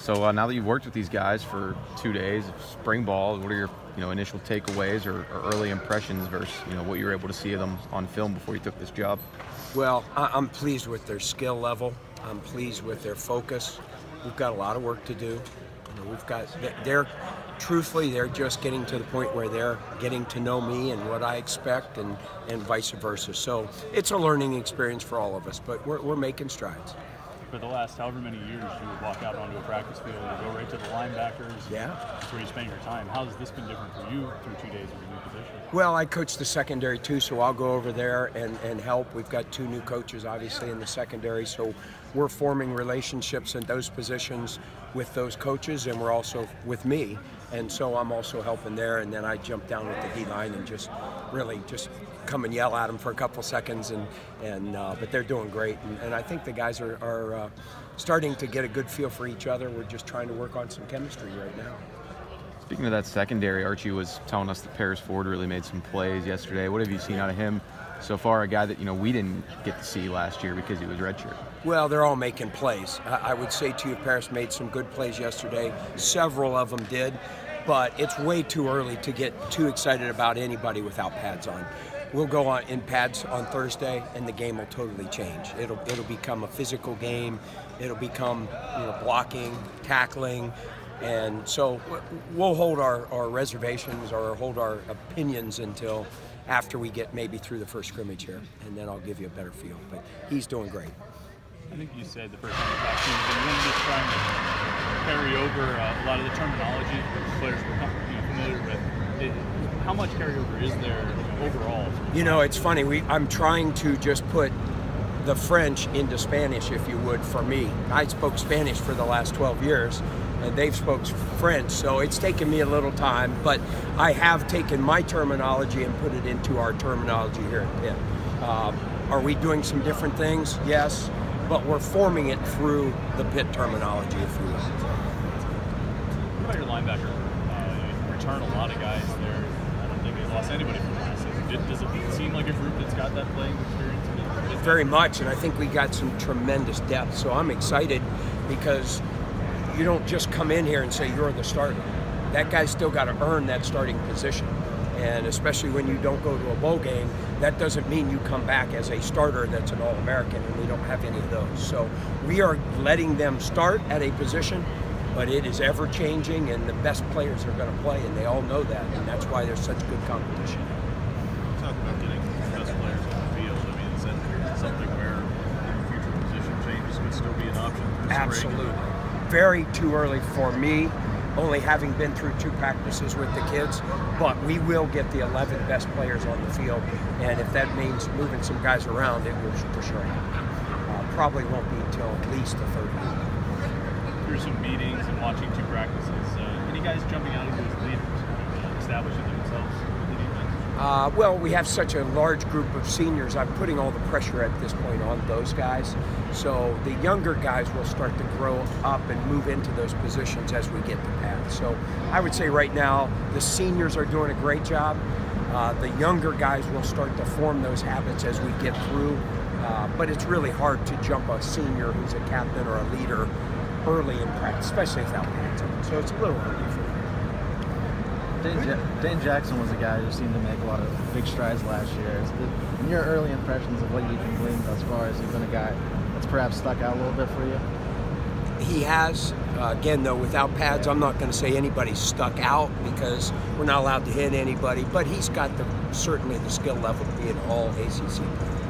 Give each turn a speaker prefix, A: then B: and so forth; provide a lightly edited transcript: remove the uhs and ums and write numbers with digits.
A: So now that you've worked with these guys for 2 days of spring ball, what are your initial takeaways or early impressions versus what you were able to see of them on film before you took this job?
B: Well, I'm pleased with their skill level. I'm pleased with their focus. We've got a lot of work to do. Truthfully, they're just getting to the point where they're getting to know me and what I expect, and vice versa. So it's a learning experience for all of us, but we're making strides.
C: For the last however many years, you would walk out onto a practice field, you go right to the linebackers.
B: Yeah.
C: That's where you spend your time. How has this been different for you through 2 days of your new position?
B: Well, I coach the secondary too, so I'll go over there and help. We've got 2 new coaches, obviously, in the secondary, so we're forming relationships in those positions with those coaches, and we're also with me, and so I'm also helping there, and then I jump down with the D-line and just come and yell at them for a couple seconds, but they're doing great, and I think the guys are starting to get a good feel for each other. We're just trying to work on some chemistry right now.
A: Speaking of that secondary, Archie was telling us that Paris Ford really made some plays yesterday. What have you seen out of him so far? A guy that we didn't get to see last year because he was redshirt.
B: Well, they're all making plays. I would say to you, Paris made some good plays yesterday. Several of them did, but it's way too early to get too excited about anybody without pads on. We'll go on in pads on Thursday, and the game will totally change. It'll become a physical game. It'll become blocking, tackling, and so we'll hold our reservations or hold our opinions until after we get maybe through the first scrimmage here, and then I'll give you a better feel. But he's doing great.
C: I think you said the first time you talked to him, you were just trying to carry over a lot of the terminology that the players were familiar with. How much carryover is there overall?
B: It's funny. I'm trying to just put the French into Spanish, if you would, for me. I spoke Spanish for the last 12 years, and they've spoke French, so it's taken me a little time, but I have taken my terminology and put it into our terminology here at Pitt. Are we doing some different things? Yes, but we're forming it through the Pitt terminology, if you will.
C: What about your linebacker? You return a lot of guys there. I don't think they lost anybody from last season. Does it seem like a group that's got that playing experience?
B: Very much, and I think we got some tremendous depth, so I'm excited because you don't just come in here and say you're the starter. That guy's still got to earn that starting position, and especially when you don't go to a bowl game, that doesn't mean you come back as a starter that's an All-American, and we don't have any of those. So we are letting them start at a position, but it is ever-changing, and the best players are going to play, and they all know that, and that's why there's such good competition.
D: Talk about getting the best players on the field. I mean, is that something where future position changes could still be an option for the
B: Absolutely.
D: spring?
B: Very too early for me, only having been through 2 practices with the kids, but we will get the 11 best players on the field, and if that means moving some guys around, it will for sure happen. Probably won't be until at least the 3rd week.
C: Through some meetings and watching 2 practices, any guys jumping out as leaders, establishing themselves with the defense?
B: Well, we have such a large group of seniors. I'm putting all the pressure at this point on those guys. So the younger guys will start to grow up and move into those positions as we get the path. So I would say right now the seniors are doing a great job. The younger guys will start to form those habits as we get through. But it's really hard to jump a senior who's a captain or a leader early in practice, especially without pads on. So it's a little early for me.
E: Dane Jackson was a guy who seemed to make a lot of big strides last year. In your early impressions of what you can glean thus far, has he been a guy that's perhaps stuck out a little bit for you?
B: He has. Again, though, without pads, I'm not going to say anybody's stuck out because we're not allowed to hit anybody, but he's got certainly the skill level to be an all ACC player.